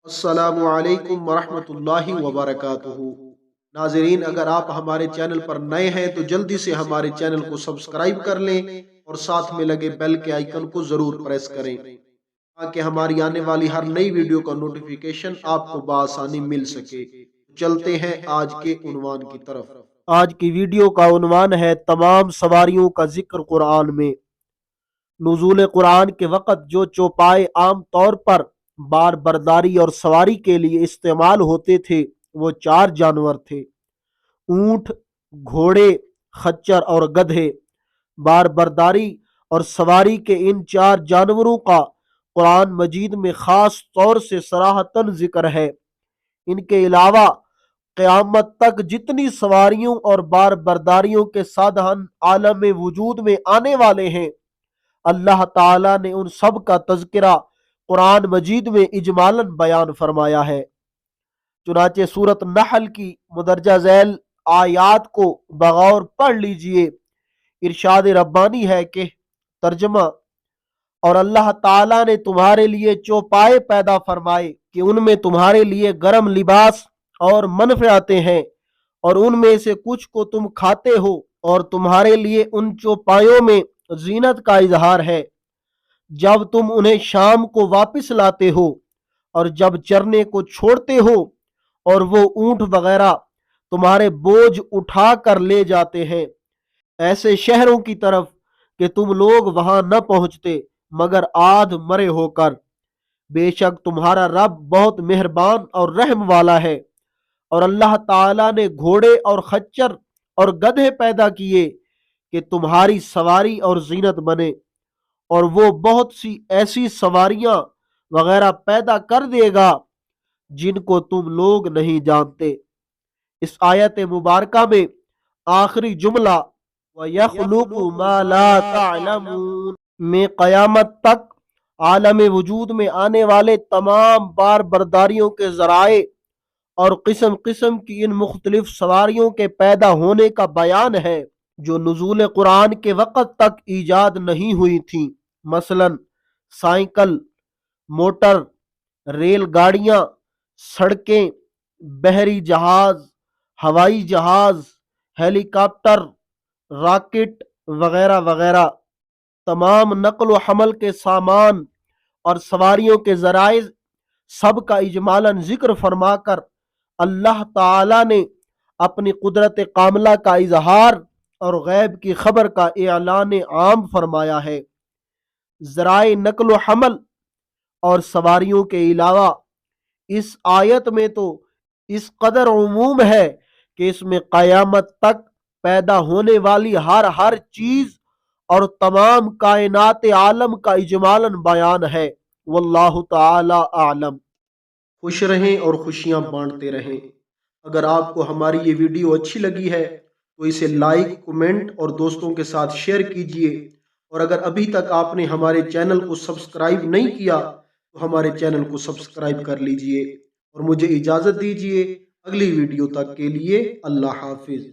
السلام علیکم ورحمۃ اللہ وبرکاتہ۔ ناظرین، اگر آپ ہمارے چینل پر نئے ہیں تو جلدی سے ہمارے چینل کو سبسکرائب کر لیں اور ساتھ میں لگے بیل کے آئیکن کو ضرور پریس کریں تاکہ ہماری آنے والی ہر نئی ویڈیو کا نوٹیفیکیشن آپ کو بآسانی مل سکے۔ چلتے ہیں آج کے عنوان کی طرف۔ آج کی ویڈیو کا عنوان ہے تمام سواریوں کا ذکر قرآن میں۔ نزول قرآن کے وقت جو چوپائے عام طور پر بار برداری اور سواری کے لیے استعمال ہوتے تھے وہ 4 جانور تھے: اونٹ، گھوڑے، خچر اور گدھے۔ بار برداری اور سواری کے ان 4 جانوروں کا قرآن مجید میں خاص طور سے صراحتاً ذکر ہے۔ ان کے علاوہ قیامت تک جتنی سواریوں اور بار برداریوں کے سادھن عالم وجود میں آنے والے ہیں، اللہ تعالیٰ نے ان سب کا تذکرہ قرآن مجید میں اجمالاً بیان فرمایا ہے۔ چنانچہ سورۃ نحل کی مندرجہ ذیل آیات کو بغور پڑھ لیجئے۔ ارشاد ربانی ہے کہ ترجمہ: اور اللہ تعالیٰ نے تمہارے لیے چوپائے پیدا فرمائے کہ ان میں تمہارے لیے گرم لباس اور منفعتیں ہیں، اور ان میں سے کچھ کو تم کھاتے ہو، اور تمہارے لیے ان چوپایوں میں زینت کا اظہار ہے جب تم انہیں شام کو واپس لاتے ہو اور جب چرنے کو چھوڑتے ہو، اور وہ اونٹ وغیرہ تمہارے بوجھ اٹھا کر لے جاتے ہیں ایسے شہروں کی طرف کہ تم لوگ وہاں نہ پہنچتے مگر آدھ مرے ہو کر۔ بے شک تمہارا رب بہت مہربان اور رحم والا ہے۔ اور اللہ تعالیٰ نے گھوڑے اور خچر اور گدھے پیدا کیے کہ تمہاری سواری اور زینت بنے، اور وہ بہت سی ایسی سواریاں وغیرہ پیدا کر دے گا جن کو تم لوگ نہیں جانتے۔ اس آیت مبارکہ میں آخری جملہ وَيَخْلُقُ مَا لَا تَعْلَمُونَ میں قیامت تک عالم وجود میں آنے والے تمام بار برداریوں کے ذرائع اور قسم قسم کی ان مختلف سواریوں کے پیدا ہونے کا بیان ہے جو نزول قرآن کے وقت تک ایجاد نہیں ہوئی تھیں، مثلا سائیکل، موٹر، ریل گاڑیاں، سڑکیں، بحری جہاز، ہوائی جہاز، ہیلی کاپٹر، راکٹ وغیرہ وغیرہ۔ تمام نقل و حمل کے سامان اور سواریوں کے ذرائع سب کا اجمالاً ذکر فرما کر اللہ تعالیٰ نے اپنی قدرت کاملہ کا اظہار اور غیب کی خبر کا اعلان عام فرمایا ہے۔ ذرائع نقل و حمل اور سواریوں کے علاوہ اس آیت میں تو اس قدر عموم ہے کہ اس میں قیامت تک پیدا ہونے والی ہر چیز اور تمام کائنات عالم کا اجمالاً بیان ہے۔ واللہ تعالی اعلم۔ خوش رہیں اور خوشیاں بانٹتے رہیں۔ اگر آپ کو ہماری یہ ویڈیو اچھی لگی ہے تو اسے لائک، کمنٹ اور دوستوں کے ساتھ شیئر کیجئے، اور اگر ابھی تک آپ نے ہمارے چینل کو سبسکرائب نہیں کیا تو ہمارے چینل کو سبسکرائب کر لیجئے، اور مجھے اجازت دیجئے۔ اگلی ویڈیو تک کے لیے اللہ حافظ۔